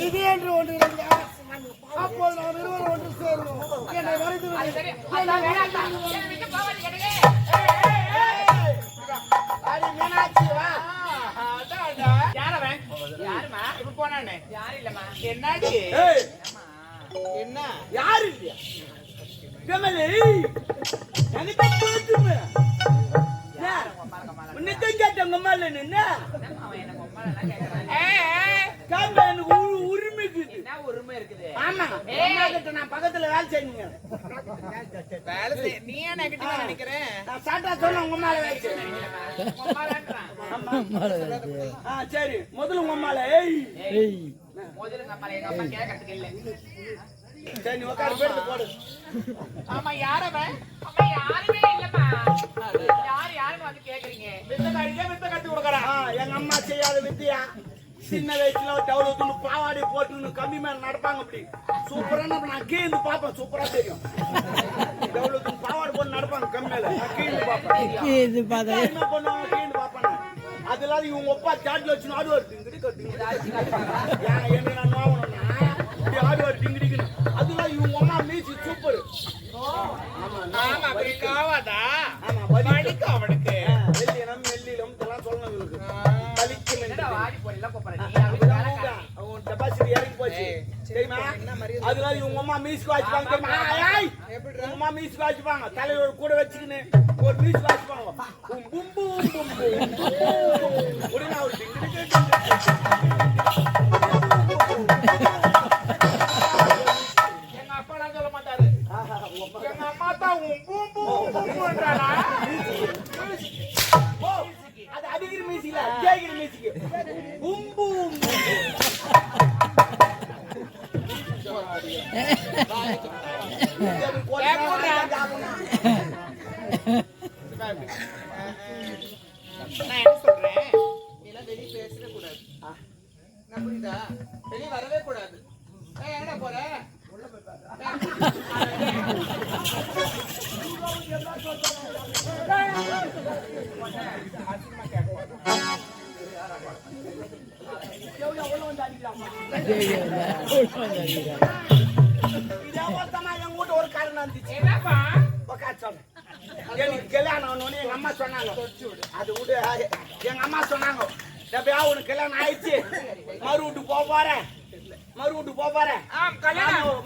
இது என்று ஒன்று அப்போது நாம் இருவரும் ஒன்று சேருவோம். என்னை வரைந்து என்ன யாரு உரிமை இருக்குது. ஆமா நான் பக்கத்துல வேலை செய்யுங்க. நீ நினைக்கிறேன் உங்க மேல வேலை சரி முதல்ல உங்க அம்மால சரி உட்காரு பேருந்து போடு. ஆமா யாரவன் யாருமே இல்லப்பா. யாருன்னு வந்து கேக்குறீங்க? வித்த கட்டி கொடுக்கறான். எங்க அம்மா செய்யாத வித்தியா சின்ன வயசுல டவுலுக்கு பாவாடி போட்டு கம்மி மேல நடப்பாங்க. அப்படி சூப்பரா நான் கீழ்ந்து பாப்பேன். சூப்பரா தெரியும். டவுலுக்கு பாவாடி போட்டு நடப்பாங்க கம்மி மேல. நான் கீழ்ந்து பாப்பேன். என்ன பண்ணுவாங்க கீழ்ந்து பாப்பேன். அதெல்லாம் இவங்க அப்பா சாட்ல வச்சு ஆடுவார். டிங்கிடி என்ன நான் நோவணும்னா இப்படி ஆடுவார் டிங்கிடிக்கு. அதெல்லாம் இவங்க அம்மா மீசி சூப்பர். ஆமா காவாதா. ஆமா வலிக்கு அவனுக்கு வெள்ளினம் வெள்ளிலம் இதெல்லாம் சொல்லணும். இவங்களுக்கு வலிக்கு வாடி போறீல போறீங்க. அவங்க டெபாசிட் ஏறி போச்சு தெரியுமா? அதெல்லாம் இவங்க அம்மா மீசி வாசிப்பாங்க தெரியுமா? எப்படி உங்க அம்மா மீசி வாசிப்பாங்க. தலையோட கூட வச்சுக்கின்னு ஒரு மீசி வாசிப்பாங்க. பும் பும் பும் உடனே அவர் எங்க அப்பா நான் சொல்ல மாட்டாரு. எங்க அம்மா தான் அது அடிக்கிற மீசிக்கல கேட்கிற மீசிக்கு பும் பும் நான் என்ன சொல்றேன், எல்லாம் வெளியே பேசவே கூடாது. நான் புரியுதா? வெளியே வரவே கூடாது. எங்கடா போற? ஒரு காரணம் இருந்துச்சு. எனக்கு கல்யாணம் எங்க அம்மா சொன்னாங்க. அது விடு. எங்க அம்மா சொன்னாங்க எப்பயா உனக்கு கல்யாணம் ஆயிடுச்சு மறு வீட்டுக்கு போக போறேன். மறு வீட்டுக்கு போக போறேன்.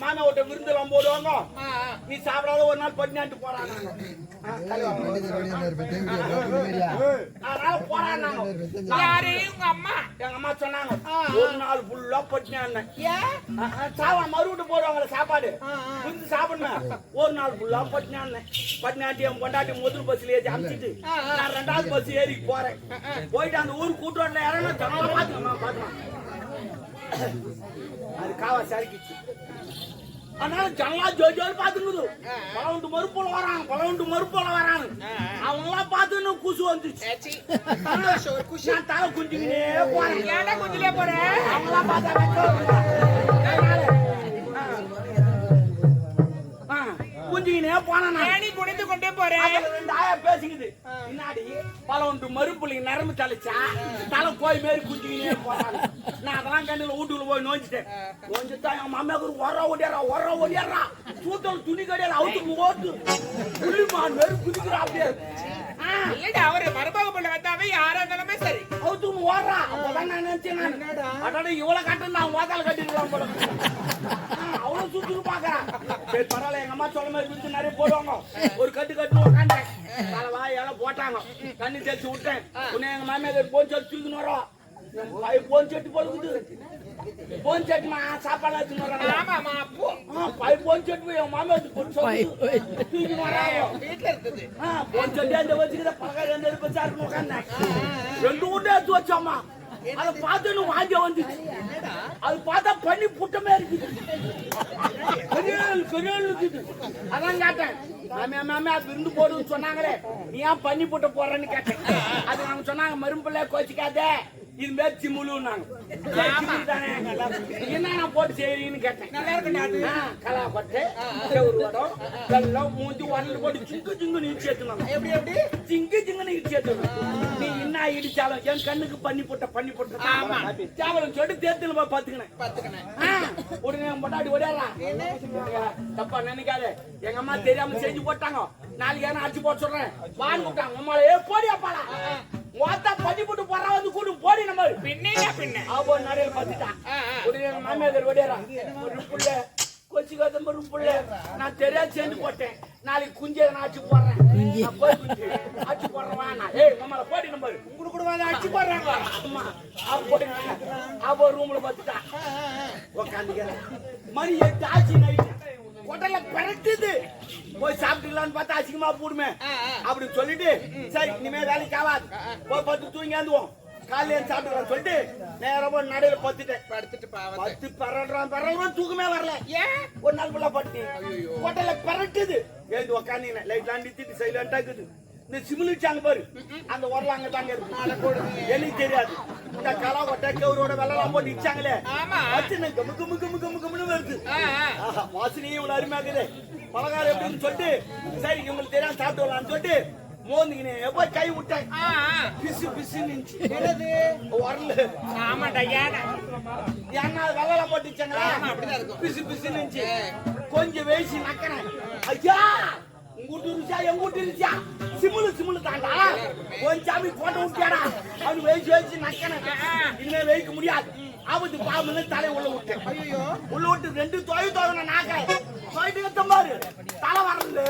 மாமா வீட்டை விருந்தெல்லாம் போடுவாங்க. நீ சாப்பிடாத ஒரு நாள் பட்டினாட்டு போறாங்க. அதனால போறாங்க. யாரு உங்க அம்மா? எங்க அம்மா சொன்னாங்க ஒரு நாள் ஃபுல்லா பட்டினா சாவா மறு வீட்டு போடுவாங்க சாப்பாடு விருந்து சாப்பிடணும். ஒரு நாள் ஃபுல்லா பட்டினா பட்டினாட்டி என் பொண்டாட்டி முதல் பஸ்ல ஏறி அமிச்சிட்டு நான் 2வது பஸ் ஏறி போறேன். போயிட்டு அந்த ஊர் கூட்டுறோட்ல யாரும் ஜனமா பாத்துக்கலாம். அது காவா சரிக்கிச்சு. அதனால ஜனலா ஜோஜோல் பாத்துக்குது. பலவுண்டு மறுப்போல வராங்க. அவங்க எல்லாம் பார்த்து குசு வந்துச்சு. நான் தலை குஞ்சுக்கினே போறேன். ஏன்டா குஞ்சிலே போறேன்? அவங்களாம் குஞ்சுக்கினே போனேன். குடிந்து கொண்டே போறேன். 2 ஆயா பேசிக்குது. முன்னாடி பலவுண்டு மறுப்புள்ளிங்க நரம்பு தலைச்சா தலை கோய் மாரி குஞ்சுக்கினே போறாங்க. நான் அதெல்லாம் கண்டில வீட்டுக்குள்ள போய் நோஞ்சிட்டேன். நோஞ்சிட்டா என் மாமியாவுக்கு ஒர ஓடியாரா சூத்தல் துணி கடையில அவுத்துக்கு ஓட்டு புள்ளிமான் மாரி குதிக்கிறா. அப்படியே அவரு மருமக பண்ண வந்தாவே யாரா இருந்தாலுமே சரி அவுத்துக்கு ஓடுறா. அப்பதான் நான் நினைச்சேன் அடாட இவ்வளவு கட்டு நான் ஓதால கட்டிருக்கலாம் போல. அவ்வளவு சுத்துக்கு பாக்குறான். சரி பரவாயில்ல. எங்க அம்மா சொல்ல மாதிரி வித்து நிறைய போடுவாங்க. ஒரு கட்டு கட்டு உட்காந்தேன். தலைவா எல்லாம் போட்டாங்க. தண்ணி தேய்ச்சி விட்டேன். உன்னை எங்க மாமியார் போன் சொல்லி தூக்கின்னு வரோம். போன் செட்டு போடுக்குது. போன் செட்டுமா சாப்பாடு வச்சுன்னு வராங்க. போன் செட்டு என் மாமியார் தூக்கின்னு வராங்க. வீட்டுல இருக்குது போன் செட்டு அந்த வச்சுக்கிற பக்கம் 2 பச்சா இருக்குன்னு உட்காந்தேன். 2 ஊட்டை எடுத்து வச்சோம்மா. அதை பார்த்து வாங்க வந்துச்சு. அது பார்த்தா பண்ணி புட்டமே இருக்குது. அதான் கேட்டேன். மாமியா விருந்து போடுன்னு சொன்னாங்களே நீ ஏன் பண்ணி புட்ட போறேன்னு கேட்டேன். அது நாங்க சொன்னாங்க மரும்பிள்ளை கோச்சிக்காத இது மேய்ச்சி முழுன்னாங்க. என்ன போட்டு செய்யறீங்கன்னு கேட்டேன். நல்லா இருக்கு. கலா கொட்டை, செவுரு வடம், வெள்ளம், மூஞ்சி உரல் போட்டு சிங்கு சிங்கு நீ சேர்த்துனாங்க. எப்படி எப்படி சிங்கு சிங்கு நீ சேர்த்துனாங்க. நீ என்ன இடிச்சாலும் என் கண்ணுக்கு பண்ணி போட்ட சாவலம் சொல்லிட்டு தேர்தல் போய் பாத்துக்கினேன். உடனே பொட்டாடி ஓடியாரா தப்பா நினைக்காத, எங்க அம்மா தெரியாம செஞ்சு போட்டாங்க, நாளைக்கு ஏன்னா அடிச்சு போட்டு சொல்றேன் வான்னு கூப்பிட்டாங்க. அம்மாளே போடியாப்பாடா மொத்தா பண்ணி போட்டு போறா வந்து கூட்டு போடி நம்ம பின்ன ஆபோ நடையில பார்த்துட்டான். உடனே எங்க மாமியார் ஓடியாரா ஒரு புள்ள கொச்சி கதம்பு புள்ள நான் தெரியாது செஞ்சு போட்டேன், நாளைக்கு குஞ்சை நான் அடிச்சு போடுறேன், அடிச்சு போடுறேன். ஏய் மாமால போடி நம்பர் உங்களுக்கு கூட வந்து அடிச்சு போடுறாங்க. அம்மா அப்போ ரூம்ல பார்த்துட்டான் உக்காந்துக்கிறேன். மணி 8 ஆச்சு நைட்டு. ஹோட்டல்ல பரட்டுது, போய் சாப்பிட்டுலான்னு பார்த்தா அசிங்கமா போடுமே அப்படின்னு சொல்லிட்டு சரி இனிமே வேலைக்கு ஆகாது போய் பத்து தூங்கியாந்துவோம் காலையில சாப்பிட்டுலாம் சொல்லிட்டு நேரம் போய் நடையில பத்துட்டேன். பத்து பரடுறான் தூக்கமே வரல. ஏன் ஒரு நாள் ஃபுல்லா பட்டு ஹோட்டல்ல பரட்டுது. எழுந்து உக்காந்தீங்க லைட் நிறுத்திட்டு சைலண்டா இருக்குது. இந்த சிமிலிச்சாங்க பாரு அந்த உரல அங்க தாங்க இருக்கு, எனக்கு தெரியாது. இந்த கலா கொட்டை கவுரோட வெள்ளலாம் போட்டு இச்சாங்களே கமு கமு கமு கமு கமுன்னு வருது. வாசனையும் இவ்வளவு அருமையாக்குது. பலகாரம் எப்படின்னு சொல்லிட்டு சரி இவங்களுக்கு தெரியாம சாப்பிட்டு வரலான்னு சொல்லிட்டு மோந்திக்கினே எப்போ கை விட்டேன். பிசு பிசுன்னு உரல. ஆமாண்டா ஏன்னா வெள்ளலாம் போட்டு இச்சாங்களா பிசு பிசுன்னு கொஞ்சம் வேசி நக்கிறேன். ஐயா உங்கூட்டு இருச்சா எங்கூட்டு இருச்சா சிமுலு தாண்டா கொஞ்சம் சாமி போட்ட விட்டியாடா அவனு வேசி நக்கணும். இனிமே வைக்க முடியாது ஆபத்து பாம்பு தலை உள்ள விட்டேன். உள்ள விட்டு 2 தொகை நாக்கிறேன். தொகைட்டு பாரு தலை வரல.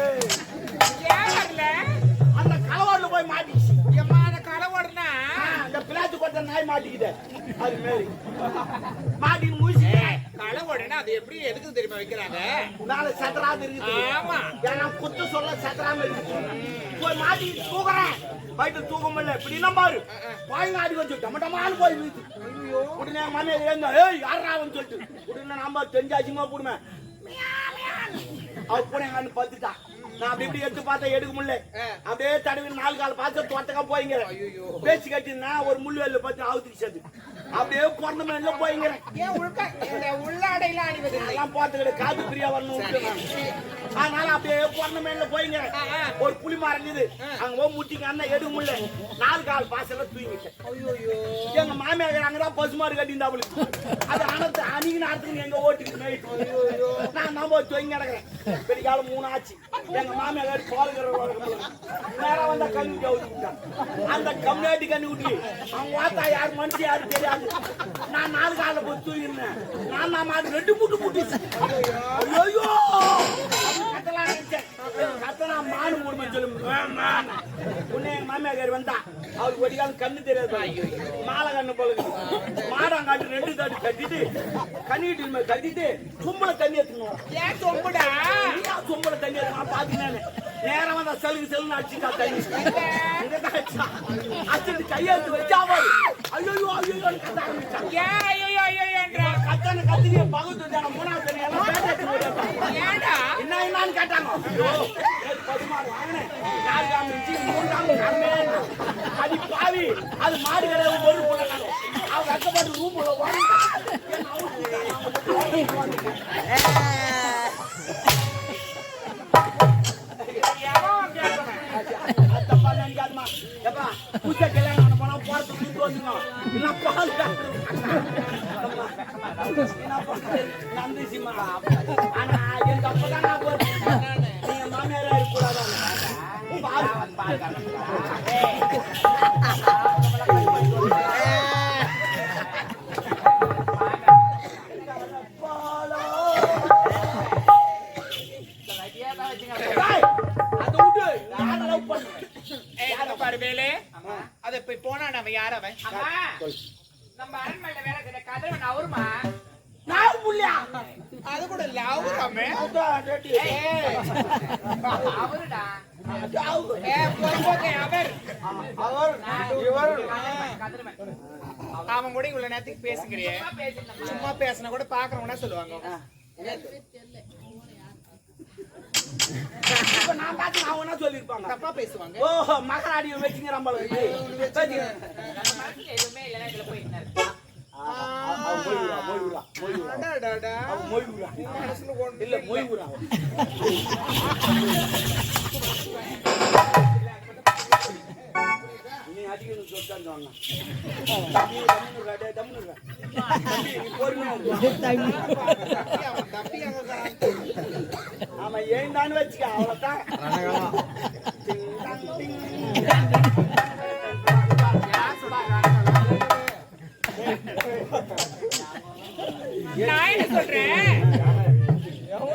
அந்த கலவாடுல போய் மாட்டிச்சு. கலவாடுனா அந்த பிளாத்து கொட்ட நாய் மாட்டிக்குது. அது மாரி மாட்டின்னு முடிச்சு கலவாடுனா அது எப்படி எதுக்கு தெரியுமா வைக்கிறாங்க? நாளை சத்தராது இருக்குது. ஆமா ஏன்னா குத்து சொல்ல சத்தராம இருக்கு. போய் மாட்டிட்டு தூக்குறேன். வயிற்று தூக்க முடியல. இப்படின்னா பாரு பாய்ங்க ஆடி வச்சு டமட்டமானு போய் வீச்சு. உடனே மாமியார் ஏங்க ஏய் யாராவன்னு சொல்லிட்டு உடனே நம்ம தெரிஞ்சாச்சுமா போடுமே அவ போன எங்க பத்துட்டா. நான் அப்படி இப்படி எடுத்து பார்த்தா எடுக்க முடியல. அப்படியே தடவி 4 கால் பார்த்து தோட்டக்கா போய்ங்க பேச்சு கட்டினா ஒரு முள்ளுவேல பார்த்து ஆவுத்துக்கு சேர்த்து அப்படியே பிறந்த மேல போய்ங்கிறேன். உள்ளாடையில அணிவதெல்லாம் பார்த்துக்கிட்டு காது பிரியா வரணும். அதனால அப்படியே பிறந்த மேல போய்ங்கிறேன். ஒரு புளி மரம் இருந்தது அங்க போய் முட்டிங்க அண்ணன் எடுக்க முடியல. 4 கால் பாசல தூங்கிட்டேன். எங்க மாமியார் அங்கதான் பசுமாறு கட்டியிருந்தா அவளுக்கு அது அனத்து அணிக்கு நேரத்துக்கு எங்க ஓட்டுக்கு நைட்டு நான் நம்ம தூங்கி கிடக்குறேன். பெரிய காலம் 3 ஆச்சு. எங்க மாமியார் பாலுங்கிற நேரம் வந்தா கண்ணு ஊட்டி அவுத்துட்டான். அந்த கம்யூனிட்டி கண்ணு ஊட்டி அவங்க வாத்தா யாரு மனுஷன் யாரு தெரியாது. நான் 4 காலில் போய் தூங்கிருந்தேன். நான் அது 2 முட்டு முட்டுச்சு. ஐயோ கத்தலாம் நினைச்சேன். கத்தனா மாடு மூணு சொல்லும். உன்னை எங்க மாமியார் வந்தா அவருக்கு ஒரு காலம் கண்ணு தெரியாது. மாலை கண்ணு போல மாடாங்காட்டு 2 தாட்டி கட்டிட்டு கண்ணிட்டு கட்டிட்டு சும்பளை தண்ணி எடுத்துக்கணும். ஏன் சொம்புடா சும்பளை தண்ணி எடுத்துக்கணும் பாத்தீங்கன்னா நேரம் வந்தா செல்லுன்னு அடிச்சுட்டா தண்ணி அடிச்சுட்டு கையெழுத்து வச்சா ஐயோ ஐயோ கத்த ஆரம்பிச்சான். கத்தனை கத்திரியை பகுத்து 3ஆவது தண்ணி எல்லாம் என்னன்னு கேட்டாங்க. பசுமாடு வாங்கினேன் 4 காமி 3 காமி அது பாவி அது மாடு கிடையாது. ஒரு போட்டாங்க அவங்க கஷ்டப்பட்டு ரூம்ல பூச்சை கல்யாணம் போனா போறதுக்கு வந்துங்க நந்திசிமா. ஆனா எங்க அப்பதான் நீங்க மாமியாரா இருக்கக்கூடாது. அது போய் போனா நம்ம யார் அவன்? நம்ம அரண்மனையில வேலை செய்யற கதிரவன் அவருமா? நான் புள்ளியா அது கூட இல்ல அவருமே அவருடா. அவன் கூட இவ்வளவு நேரத்துக்கு பேசுங்கிறியே சும்மா பேசினா கூட பாக்குறவனா சொல்லுவாங்க. நான் பார்த்து நான் ஒன்னா சொல்லிருப்பாங்க தப்பா பேசுவாங்க. ஓஹோ மகராடி வச்சுங்க நம்ம அடடடா. மனசுல ஒண்ணும் இல்ல மொய்வுரா நீ அதிகம் சொல்லிட்டான்னு சொன்னா ஆமா ஏன் வச்சுக்க அவ்வளவுதான் நான் என்ன சொல்றேன்,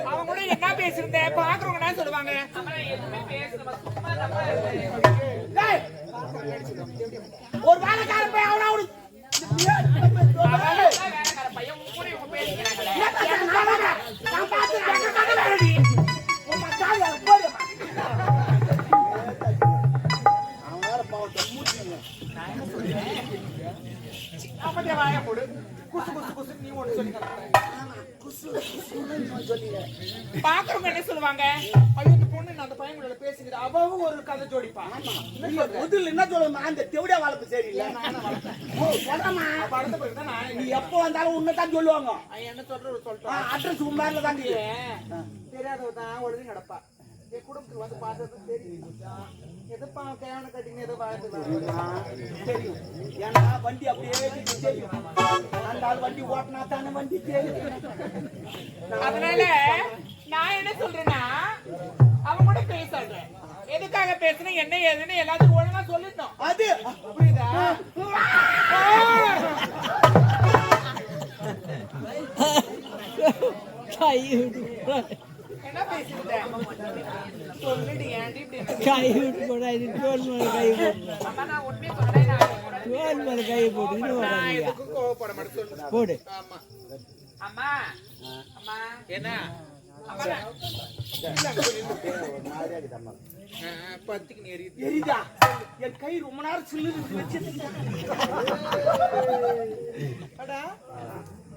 அவன் கூட என்ன பேசிருந்தேன் பாக்குறவங்க என்ன சொல்லுவாங்க? ஒரு வேலைக்காரன் போய் அவனா பையன் கூட இவங்க பேசிக்கிறாங்களே. வாய போடு. குசு குசு குசு நீ ஒண்ணு சொல்லி பாக்குறவங்க என்ன சொல்லுவாங்க? ஐயோ இந்த பொண்ணு நான் அந்த பையன் கூட பேசிக்கிட்டு அவவும் ஒரு கதை ஜோடிப்பா. முதல்ல என்ன சொல்லுமா அந்த தெவிடியா வளர்ப்பு சரியில்லை படத்தை போய் தான் நீ எப்போ வந்தாலும் உன்னதான் சொல்லுவாங்க என்ன சொல்ற சொல்லிட்டோம். அட்ரஸ் உண்மையில தான் தெரியாதவ தான் உடனே நடப்பா. என் குடும்பத்துக்கு வந்து பார்த்தது தெரியும். எதுப்பா கேவன கட்டிங்க ஏதோ வாழ்த்து தெரியும். ஏன்னா வண்டி அப்படியே தெரியும். அந்த ஆள் வண்டி ஓட்டினா தானே வண்டி தெரியும். அதனால நான் என்ன சொல்றேன்னா அவன் கூட பேச சொல்றேன். எதுக்காக பேசணும் என்ன ஏதுன்னு எல்லாத்துக்கும் ஒழுங்கா சொல்லிட்டோம். அது புரியுதா? என்ன பேசிட்டேன் சொல்லிட்டு ஏன்டி இப்படி கை விட்டு போடா இது தோல் மேல கை போடு அம்மா நான் உண்மையை சொல்றேன். தோல் மேல கை போடு இன்னும் நான் எதுக்கும் கோவப்பட மாட்டேன் சொல்லு. போடு ஆமா அம்மா அம்மா என்ன அம்மா பத்துக்கு நேரி எரிதா என் கை ரொம்ப நேரம் சில்லு வச்சு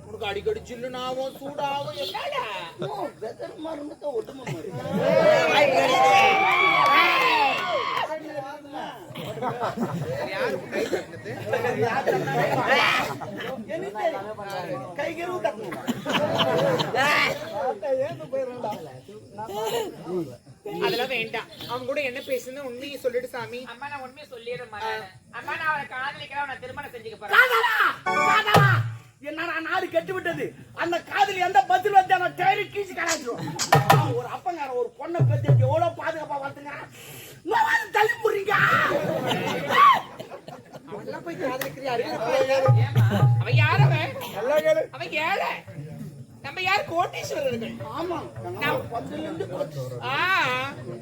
உனக்கு அடிக்கடி சில்லுனாவும் சூடாவும் என்னடா மருந்துக்க ஒட்டுமா மாதிரி கை கருவு தட்டணும் அதெல்லாம் வேண்டாம். அவன் கூட என்ன பேசுன்னு உண்மையை சொல்லிட்டு சாமி. அம்மா நான் உண்மையை சொல்லிடுறேன். அம்மா நான் அவரை காதலிக்கிறேன், நான் திருமணம் செஞ்சுக்க போறேன். என்னடா நாடு கெட்டு விட்டது. அந்த காதலி எந்த பதில் வந்து அவன் டயரு கீச்சு கலாச்சிடும். ஒரு அப்பங்கார ஒரு பொண்ணை பத்தி எவ்வளவு பாதுகாப்பா வளர்த்துங்க தள்ளி போடுறீங்க. அவெல்லாம் போய் காதலிக்கிறியா? அவன் யார்? அவன் ஏழை. நம்ம யார் கோட்டீஸ்வரர்கள். ஆமா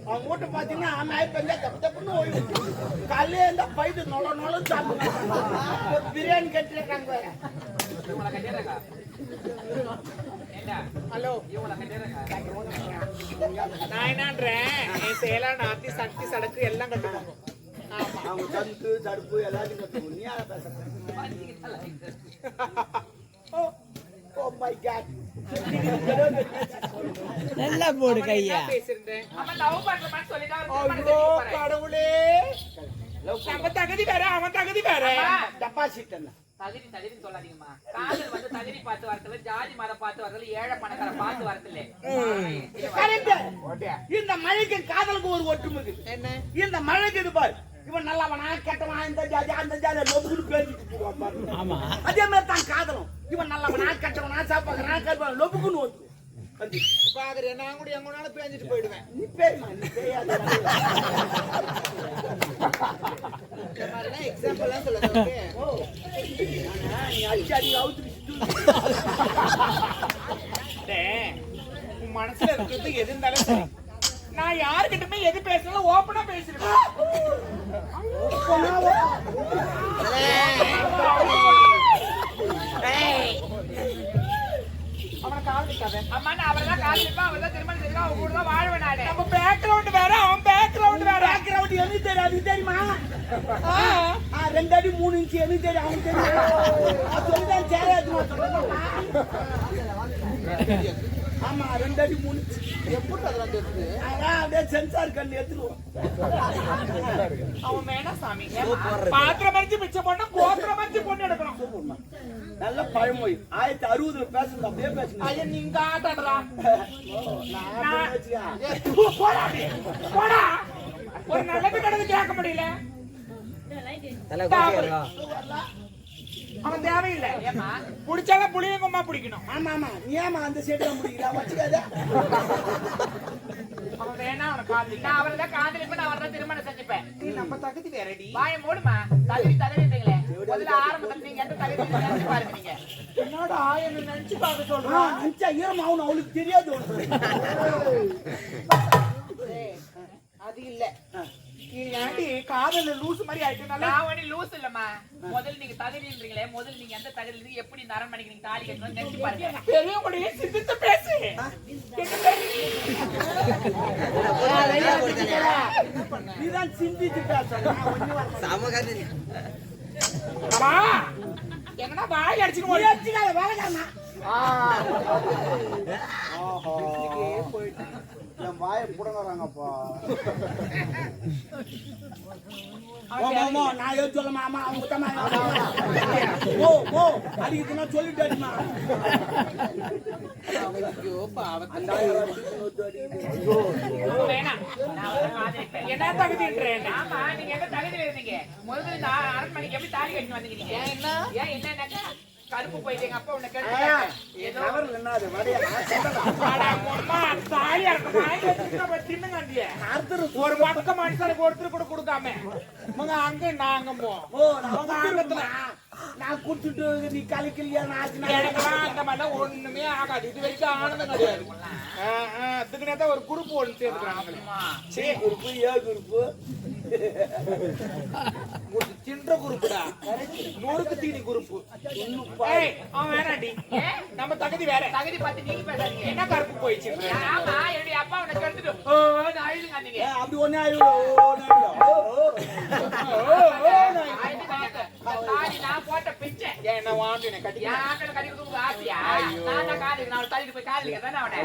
அவன் மூட்டை பாத்தீங்கன்னா நாய் பெஞ்சா தப்பு தப்புன்னு ஓய்வு காலையில இருந்தா பைது நொல நொல சாப்பிடுவாங்க. பிரியாணி கட்டிருக்காங்க. ஹலோ நான் என்னன்றேன், என் சேலான ஆத்தி சக்தி சடக்கு எல்லாம் கட்டுவாங்க. ஆமா அவங்க சந்து தடுப்பு எல்லாத்தையும் கட்டுவோம். நீ யார பேசுற? Oh my God. நல்லா போடு கையா. பேசிருந்தேன். அவன் லவ் பண்றமான்னு சொல்லிட்டான். கடவுளே நம்ம தகுதி வேற அவன் தகுதி வேற. டெபாசிட் என்ன தகுதி சொல்லாதீங்கம்மா. காதல் வந்து தகுதி பார்த்து வரதுல, ஜாதி மதம் பார்த்து வரதுல, ஏழை பணக்கார பார்த்து வரதுல. இந்த மழைக்கு காதலுக்கு ஒரு ஒற்றுமை என்ன? இந்த மழைக்கு இது பாரு, இவன் நல்லவனா கெட்டவனா, இந்த ஜாதி அந்த ஜாதி லொபுக்குன்னு பேசிட்டு போவான். ஆமா அதே மாதிரி தான் காதலும். இவன் நல்லவனா கெட்டவனா சாப்பாக்குறா கருப்பான் லொபுக்குன்னு ஓட்டு பாக்குற நான் கூட எங்கனாலும் பேஞ்சிட்டு போயிடுவேன். நீ பேருமா நீ பேயாத எக்ஸாம்பிள் எல்லாம் சொல்லுங்க. நீ அடிச்சு அடி அவுத்து உன் மனசுல இருக்கிறது எது இருந்தாலும் சரி. நான் யாருக்கிட்டமே எது பேசணும் ஓப்பனா பேசிருக்கேன். அவனை காதலிக்காத. அம்மா நான் அவரை தான் காதலிப்பேன், அவரை தான் திருமணம் செய்வேன், அவங்க கூட தான் வாழ்வேன் நானு. நம்ம பேக்ரவுண்ட் வேற, அவன் பேக்ரவுண்ட் வேற. பேக்ரவுண்ட் எனக்கு தெரியாது தெரியுமா? 2 அடி 3 இன்ச்சு எனக்கு தெரியும். அவனுக்கு தெரியும். சொல்லிதான் சேராது. ஆமா 2 அடி 3 எப்படி அதெல்லாம் தெரியுது? அதான் அப்படியே சென்சார் கண்ணு எடுத்துருவோம். அவன் வேணா சாமி. பாத்திரம் மறிச்சு மிச்சம் போட்டா கோத்திரம் மறிச்சு பொண்ணு எடுக்கணும். நல்ல பழமொழி 1960 பேசுறது அப்படியே பேசுங்க. ஐயா நீங்க ஆட்டாடுறா. நான் வச்சுக்கா. போடா அப்படியே. போடா. ஒரு நல்லது கடந்து கேட்க முடியல. அவன் தேவையில்லை. ஏமா புடிச்சாலும் புளியங்குமா பிடிக்கணும். ஆமா ஆமா நீ ஏமா அந்த சைடுல முடிக்கிறா வச்சுக்காத. அவன் வேணா அவனை காதலி. நான் அவரை தான் காதலிப்பேன், நான் அவரை தான் திருமணம் செஞ்சுப்பேன். நீ நம்ம தகுதி வேறடி. வாயை மூடுமா, தகுதின்றீங்களே. முதல்ல ஆரம்பத்துல நீங்க எந்த தகுதி நினைச்சு பாருங்க. நீங்க என்னடா என்ன நினைச்சு பார்க்க சொல்றான். நினைச்சா ஈரமாவும் அவளுக்கு தெரியாது. அது இல்ல. நீ ஏன்டி காதல்ல லூஸ் மாதிரி ஆயிட்டனால நான் ஒண்ணு லூஸ் இல்லம்மா. முதல்ல நீங்க தகுதின்றீங்களே, முதல்ல நீங்க எந்த தகுதியில இருந்து எப்படி இந்த அரண்மனைக்கு நீங்க தாலி கட்டணும்னு நினைச்சு பாருங்க. பெரியவங்களுடைய சிந்தித்து பேசு. நீதான் சிந்திச்சு பேசணும். அம்மா எங்கனா வாய் அடிச்சுன்னு ஓடி வச்சுக்காத வேலைக்காரனா. என் வாயை புடங்கறாங்கப்பா. நான் ஏன் சொல்ல மாமா அவங்க தம்மா ஓ ஓ அடிக்குதுன்னா சொல்லிட்டாடிமா. வேணாம், நான் அவரை காதலிப்பேன். என்ன தகுதின்றேன். ஆமா, நீங்க எந்த தகுதியில இருந்தீங்க? முதல்ல இந்த அரண்மனைக்கு எப்படி தாலி கட்டி வந்தீங்க நீங்க? ஏன் என்னன்னாக்கா கருப்பு போயிட்டு எங்க அப்பா உன்னை கேட்டு ஏதோ என்னது வடையா தாலியா இருக்கும் தின்னுங்க. ஒரு பக்க மனுஷனுக்கு ஒருத்தர் கூட கொடுக்காம அங்க நாங்க நான் குடுத்துட்டு நீ கலைக்கலையா எனக்குலாம் அந்த மாதிரிலாம் ஒண்ணுமே ஆகாது. இது வரைக்கும் ஆனந்தம் கிடையாது. அதுக்குனே ஒரு குரூப் ஒன்று சேர்ந்துக்கிறாங்க. குரூப்பு ஏ குரூப்பு தின்ற குரூப்புடா, நூறுக்கு தீனி குரூப்பு. அவன் வேணாண்டி, நம்ம தகுதி வேற. தகுதி பார்த்து நீங்க பேசாதீங்க. என்ன கருப்பு போயிடுச்சு. ஆமா, என்னுடைய அப்பா உன்னை கெடுத்துட்டு அழுதுங்க நீங்க. அப்படி ஒன்னே ஆயிடும். தாலி நான் போட்ட பிச்சை. என்ன வாண்டு என்ன கட்டி என் ஆட்டை கட்டி கொடுக்க ஆசையா? நான் தான் காதலிக்கிறேன். நான் தள்ளிட்டு போய் காதலிக்கிறேன் அவனை.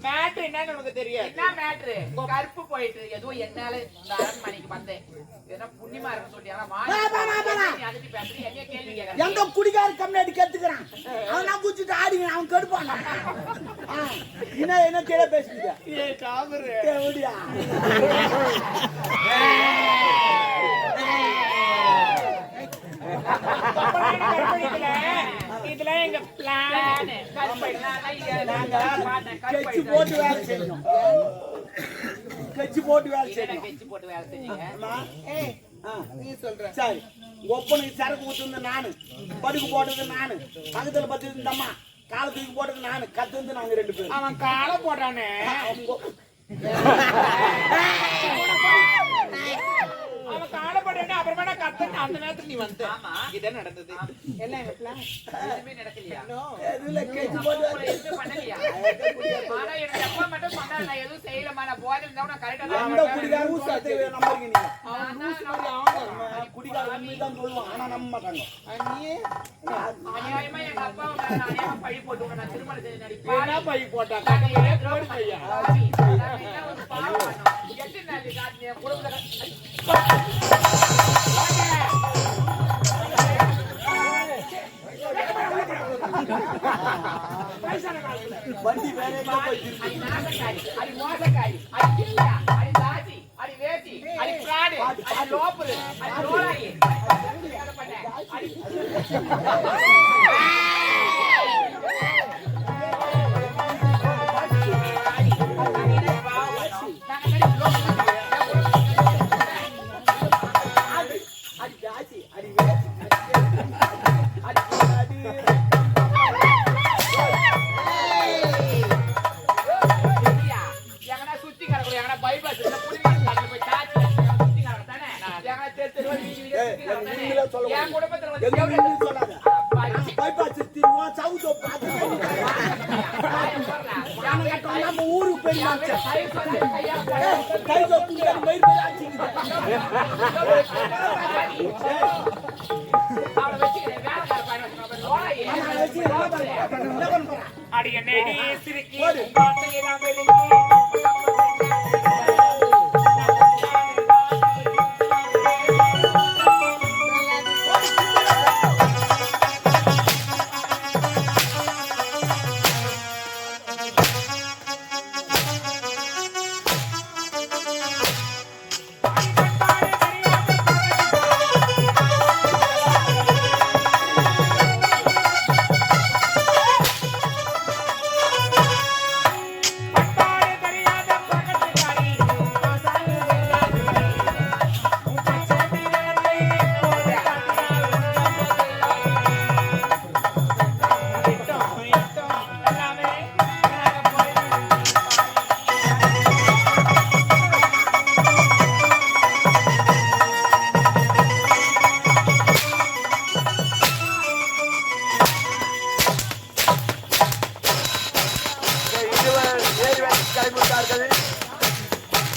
மேட்ரு என்னன்னு உனக்கு தெரியாது. என்ன மேட்ரு? கருப்பு போயிட்டு ஏதோ என்னால இந்த அரண்மனைக்கு வந்தேன். ஏன்னா புண்ணியமா இருக்கு சொல்லி அதட்டி பேசுறேன். என்ன கேள்வி கேட்கறேன்? எந்த குடிகார கம்யூனிட்டி கத்துக்கிறான் அவன் நான் குடிச்சிட்டு ஆடிங்க அவன் கடுப்பான். என்ன என்ன கேட பேசுறீங்க? எப்படியா இதுல எங்க பிளான் கட்சி போட்டு வேலை செய்யணும். கட்சி போட்டு வேலை செய்யணும். கெச்சு போட்டு வேலை செஞ்சீங்க. நீ சொல்ற சரி ஒப்பனுக்கு சரக்கு ஊத்துந்து நானு, படுக்கு போட்டது நானு, பக்கத்துல பத்து இந்த அம்மா கால தூக்கி போட்டது நானு, கத்து வந்து நாங்க 2 பேரும். அவன் காலை போட்டானே அவன் காலை போட்டானே அப்புறமா கத்த அந்த நேரத்துக்கு நீ வந்து இதான் நடந்தது. என்ன எங்க பிளான் எதுவுமே நடக்கலையா? இதுல கட்சி போட்டு உங்களை எதுவுமே பண்ணலையா? ஆனா எனக்கு எப்ப மட்டும் பண்ணாரு. நான் எதுவும் செய்யலமா. நான் போதை இருந்தா நான் கரெக்டா அந்த குடிகார ஊசாத்தை நம்புறீங்க நீங்க. அவன் குடிகார உண்மைதான் சொல்லுவான் ஆனா நம்ப மாட்டாங்க. அநியாயமா எங்க அப்பா அநியாயமா பழி போட்டு உன்னை நான் திருமணம் செஞ்சு பாடா நடிப்பேன். பை போட்டா கட்டமையே போடு பையா. ஒரு பாவம் பண்ணோம். எட்டு நாள் காட்டு என் குடும்பத்தை வண்டி வேற எங்க போய் அடி நாசக்காரி, அடி மோசக்காரி, அடி கில்லியா, அடி தாசி, அடி வேசி, அடி பிராடு, அடி லோப்பரு, அடி லோலாயி, அடி ஊருக்கு போய் அவளை வச்சுக்கிறேன். வேலைக்கார பையன் வச்சுக்கணும். அடி என்னடி சிரிக்கி வார்த்தையை நான் வெளியே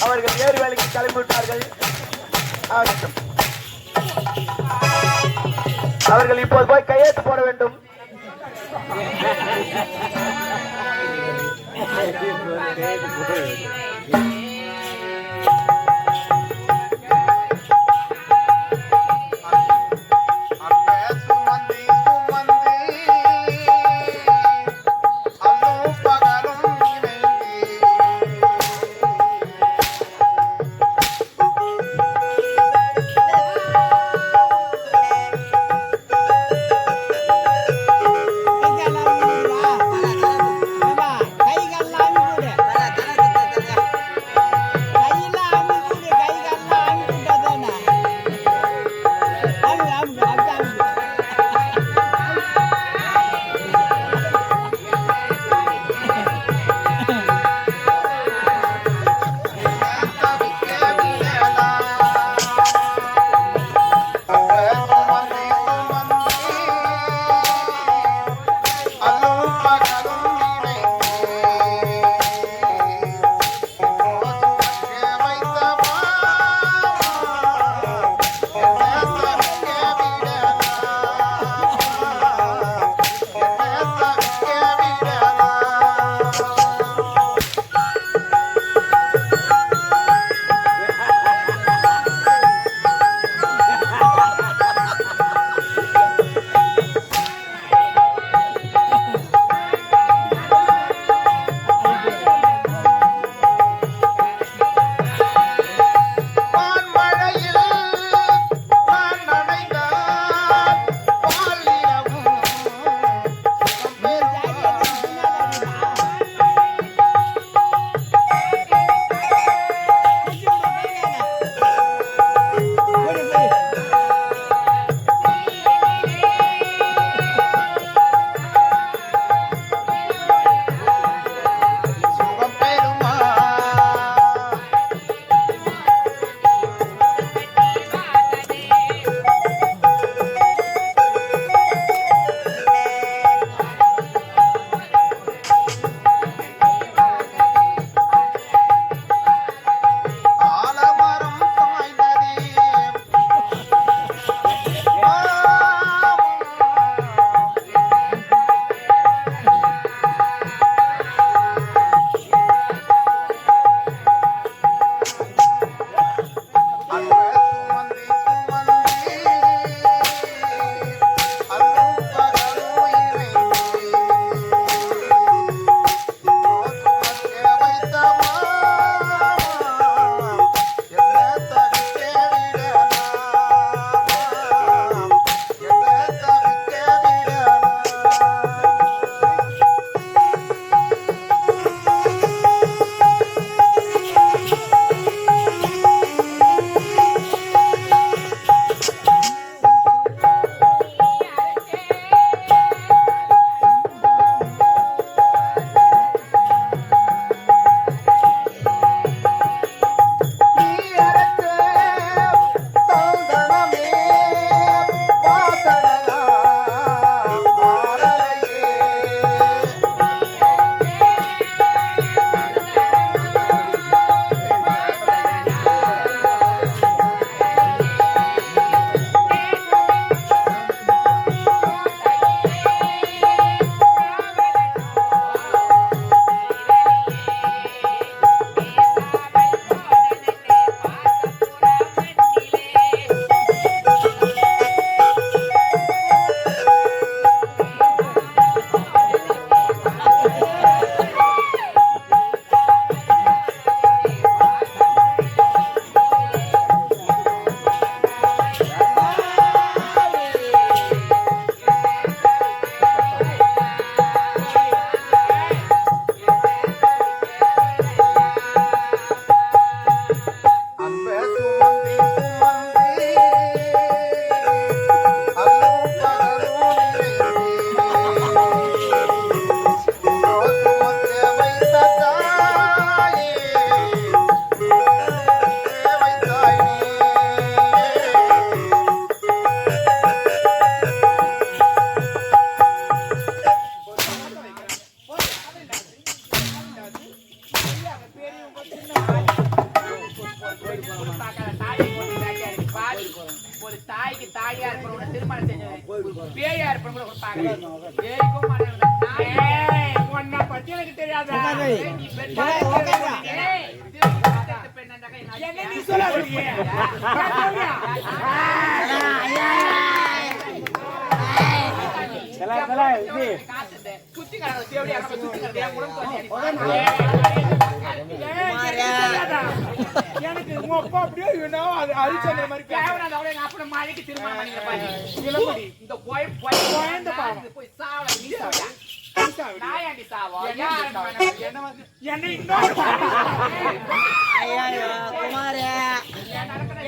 அவர்கள் ஏறு வேலைக்கு கிளம்பிவிட்டார்கள். அவர்கள் இப்போது போய் கையெழுத்து போட வேண்டும். ஜெயிக்கும் மாட்டேன். ஏய், உன்னை பத்தி எனக்கு தெரியாதா? உட்காரு. நீ பெண் ஏய், உட்காருடா. ஏய், என்ன நீ சொல்லாதீங்க. சுத்தி கடை தேவடி அங்க சுத்தி கடை என் உடம்பு தோண்டி எனக்கு உங்க அப்பா அப்படியே அது அழிச்ச மாதிரி கேவலம் அவளை நான் அப்படி மாறிக்கு திருமணம் பண்ணிக்கிற பாரு. இளமுடி. இந்த குழந்தை பாவம். போய் சாவல நீ சாவல நாயாண்டி சாவா என்ன இன்னொரு ஐயோ குமாரே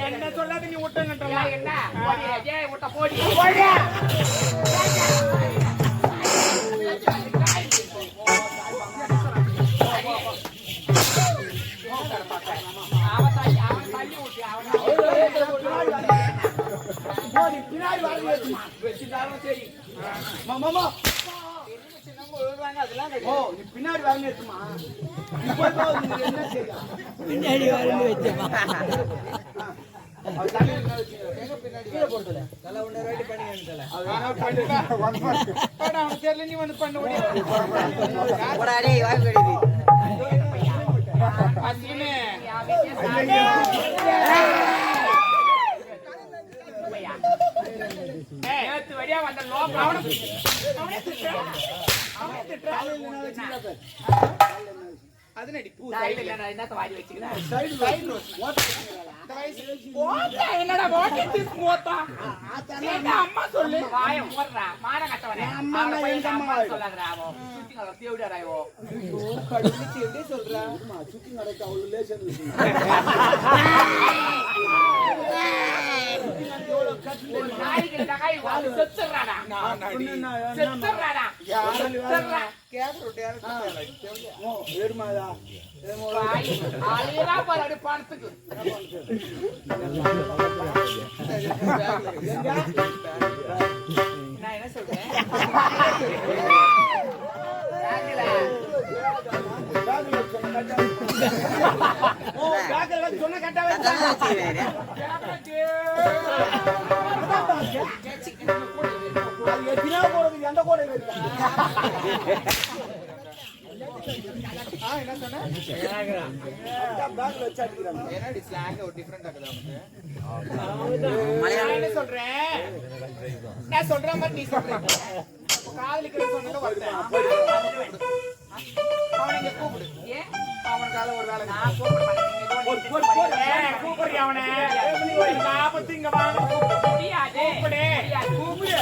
என்ன சொல்லாத நீ விட்டங்கன்ற என்ன ஏய் விட்ட போடி அவன் தள்ளி விட்டு பின்னாடி வரணும் வச்சுட்டாலும் சரி மாமா ஓ நீ பின்னாடி வரணும் இருக்குமா இப்போ என்ன செய்யும் பின்னாடி வரணும் வச்சமா தெரியல நீ வந்து பண்ண முடியாது நேத்து வழியா வந்த லோகம் அது நடி பூ என்னத்த வாடி வச்சுக்கிறேன் என்னடா வாட்டி போத்தா அம்மா சொல்லு வாய மூடுறா மான கட்டவனே அம்மா எங்க அம்மா சொல்லாதடா அவன் சுத்தி நல்லா தேவடிடா இவோ சுத்தி நடக்க அவ்வளவு லேசன் நாய்க்கு நகை வாடி செத்துறாடா செத்துறாடா செத்துறா ஏடுமாதா ஆளியரா பாரு பணத்துக்கு நான் என்ன சொல்றேன் சொன்ன கட்டாவே எத்தனா போறது எந்த கூட என்ன சொன்ன பேக்ல வச்சு அடிக்கிறாங்க என்னடி ஸ்லாங் ஒரு டிஃபரெண்டா இருக்குது நான் என்ன சொல்றேன் நான் சொல்ற மாதிரி நீ சொல்ற காதலிக்கிற சொன்னது வரேன் அவனை கூப்பிடு ஏன் அவனுக்காக ஒரு வேலை நான் கூப்பிடு அவனை ஆபத்து இங்க வாங்க முடியாது கூப்பிடு